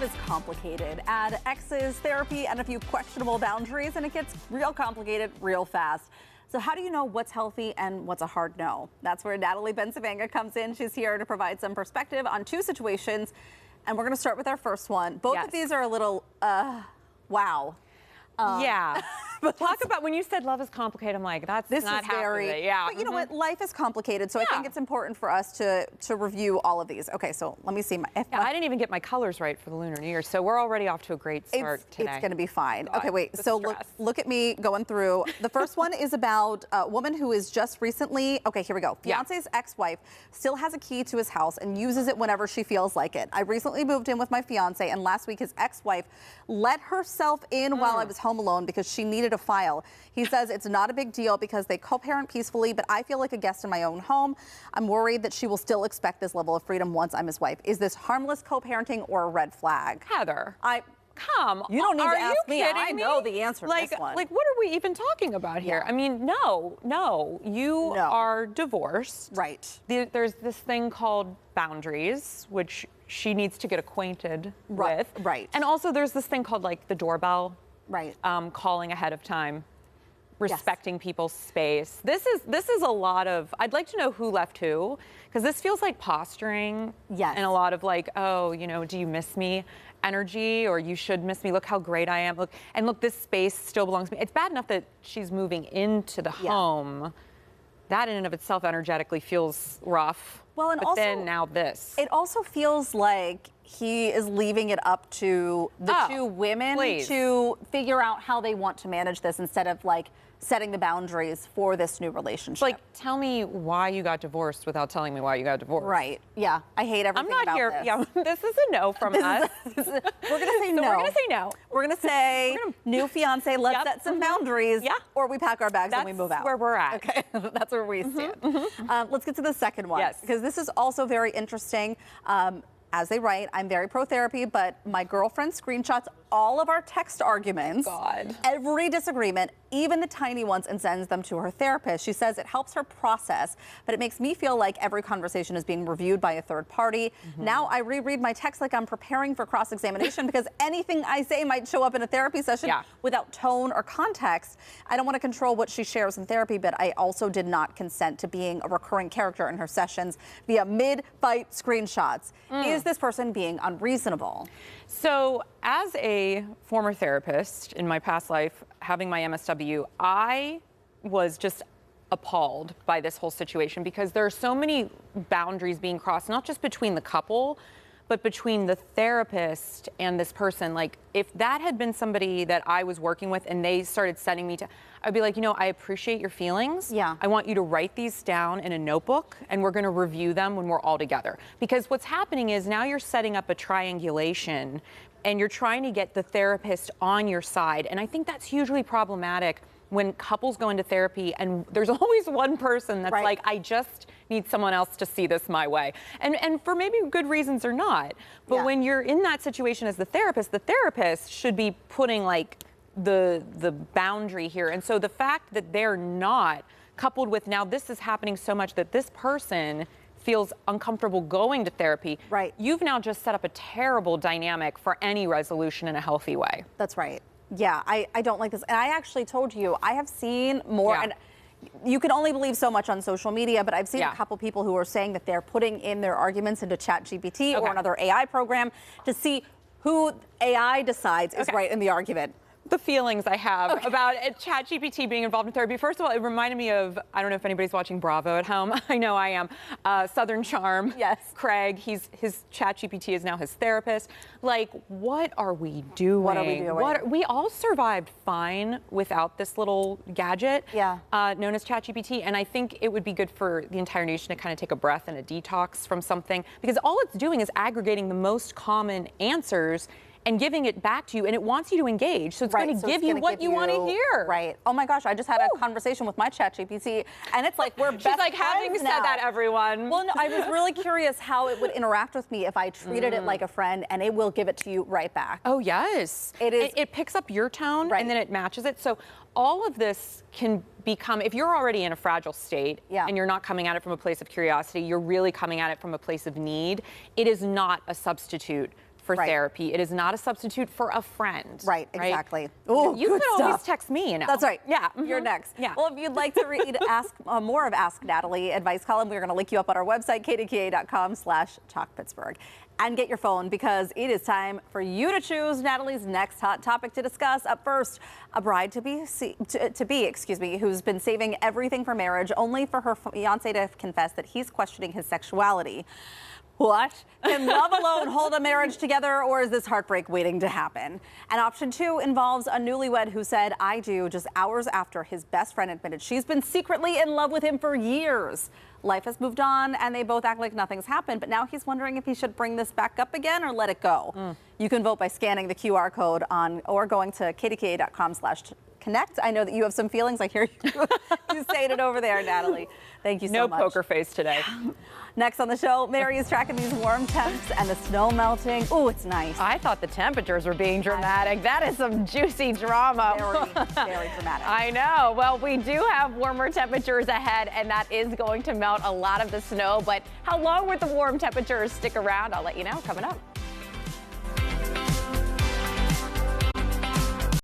is complicated. Add exes, therapy, and a few questionable boundaries, and it gets real complicated real fast. So how do you know what's healthy and what's a hard no? That's where Natalie Bencivenga comes in. She's here to provide some perspective on two situations, and we're going to start with our first one. Both of these are a little, wow. Yeah. But talk about when you said love is complicated, I'm like, that's not half of it. Yeah. But you know what? Life is complicated, so I think it's important for us to review all of these. Okay, so let me see. I didn't even get my colors right for the Lunar New Year, so we're already off to a great start today. It's going to be fine. God, okay, wait. So look at me going through. The first one is about a woman who is just recently, okay, here we go. Fiance's ex-wife still has a key to his house and uses it whenever she feels like it. I recently moved in with my fiance, and last week his ex-wife let herself in while I was home alone because she needed a file. He says it's not a big deal because they co-parent peacefully, but I feel like a guest in my own home. I'm worried that she will still expect this level of freedom once I'm his wife. Is this harmless co-parenting or a red flag? Heather. Come. You don't need to ask me. I know the answer to this one. Like, what are we even talking about here? I mean, no. You are divorced. Right. There's this thing called boundaries, which she needs to get acquainted with. Right. And also there's this thing called like the doorbell. Right. Calling ahead of time, respecting people's space. This is a lot of, I'd like to know who left who, because this feels like posturing. Yes. And a lot of like, oh, you know, do you miss me energy, or you should miss me. Look how great I am. Look, this space still belongs to me. It's bad enough that she's moving into the home. That in and of itself energetically feels rough. Well, and but also, then now this. It also feels like he is leaving it up to the two women to figure out how they want to manage this instead of like setting the boundaries for this new relationship. Like, tell me why you got divorced without telling me why you got divorced. Right. Yeah. I hate everything about about here. this. Yeah. This is a no from us. We're going to say no. We're going to say no. We're going to say new fiance, let's set some boundaries. Yeah. Or we pack our bags and we move out. That's where we're at. Okay. That's where we stand. Let's get to the second one. Yes. Because this is also very interesting. As they write, I'm very pro-therapy, but my girlfriend screenshots all of our text arguments, every disagreement, even the tiny ones, and sends them to her therapist. She says it helps her process, but it makes me feel like every conversation is being reviewed by a third party. Now I reread my text like I'm preparing for cross-examination because anything I say might show up in a therapy session without tone or context. I don't want to control what she shares in therapy, but I also did not consent to being a recurring character in her sessions via mid-fight screenshots. Is this person being unreasonable? So as a former therapist in my past life, having my MSW, I was just appalled by this whole situation because there are so many boundaries being crossed, not just between the couple, but between the therapist and this person. Like, if that had been somebody that I was working with and they started sending me to, I'd be like, you know, I appreciate your feelings. Yeah. I want you to write these down in a notebook and we're going to review them when we're all together. Because what's happening is now you're setting up a triangulation and you're trying to get the therapist on your side. And I think that's hugely problematic when couples go into therapy and there's always one person that's like, I just need someone else to see this my way. And for maybe good reasons or not. But when you're in that situation as the therapist should be putting like the boundary here. And so the fact that they're not, coupled with now this is happening so much that this person feels uncomfortable going to therapy, you've now just set up a terrible dynamic for any resolution in a healthy way. That's right. Yeah, I don't like this. And I actually told you, I have seen more, and you can only believe so much on social media, but I've seen a couple people who are saying that they're putting in their arguments into ChatGPT or another AI program to see who AI decides is right in the argument. The feelings I have about ChatGPT being involved in therapy. First of all, it reminded me of, I don't know if anybody's watching Bravo at home. I know I am. Southern Charm. Yes. Craig, his ChatGPT is now his therapist. Like, what are we doing? What are we doing? We all survived fine without this little gadget known as ChatGPT. And I think it would be good for the entire nation to kind of take a breath and a detox from something, because all it's doing is aggregating the most common answers and giving it back to you, and it wants you to engage. So it's going to give you what you want to hear. Right. Oh my gosh, I just had a conversation with my ChatGPT, and it's like we're best friends now. She's like, having said that, everyone. Well, no, I was really curious how it would interact with me if I treated it like a friend, and it will give it to you right back. Oh yes. It is. It picks up your tone, and then it matches it. So all of this can become, if you're already in a fragile state and you're not coming at it from a place of curiosity, you're really coming at it from a place of need, it is not a substitute for therapy. It is not a substitute for a friend. Right, exactly. Ooh, you can always text me, That's right. Yeah. You're next. Yeah. Well, if you'd like to read more of Ask Natalie advice column, we're going to link you up on our website, kdka.com/talkpittsburgh. And get your phone, because it is time for you to choose Natalie's next hot topic to discuss. Up first, a bride to be, who's been saving everything for marriage, only for her fiance to confess that he's questioning his sexuality. What? Can love alone hold a marriage together, or is this heartbreak waiting to happen? And option 2 involves a newlywed who said, "I do," just hours after his best friend admitted she's been secretly in love with him for years. Life has moved on, and they both act like nothing's happened, but now he's wondering if he should bring this back up again or let it go. You can vote by scanning the QR code or going to kdka.com/connect. I know that you have some feelings. I hear you saying it over there, Natalie. Thank you so much. No poker face today. Next on the show, Mary is tracking these warm temps and the snow melting. Ooh, it's nice. I thought the temperatures were being dramatic. That is some juicy drama. Very, very dramatic. I know. Well, we do have warmer temperatures ahead, and that is going to melt a lot of the snow. But how long will the warm temperatures stick around? I'll let you know coming up.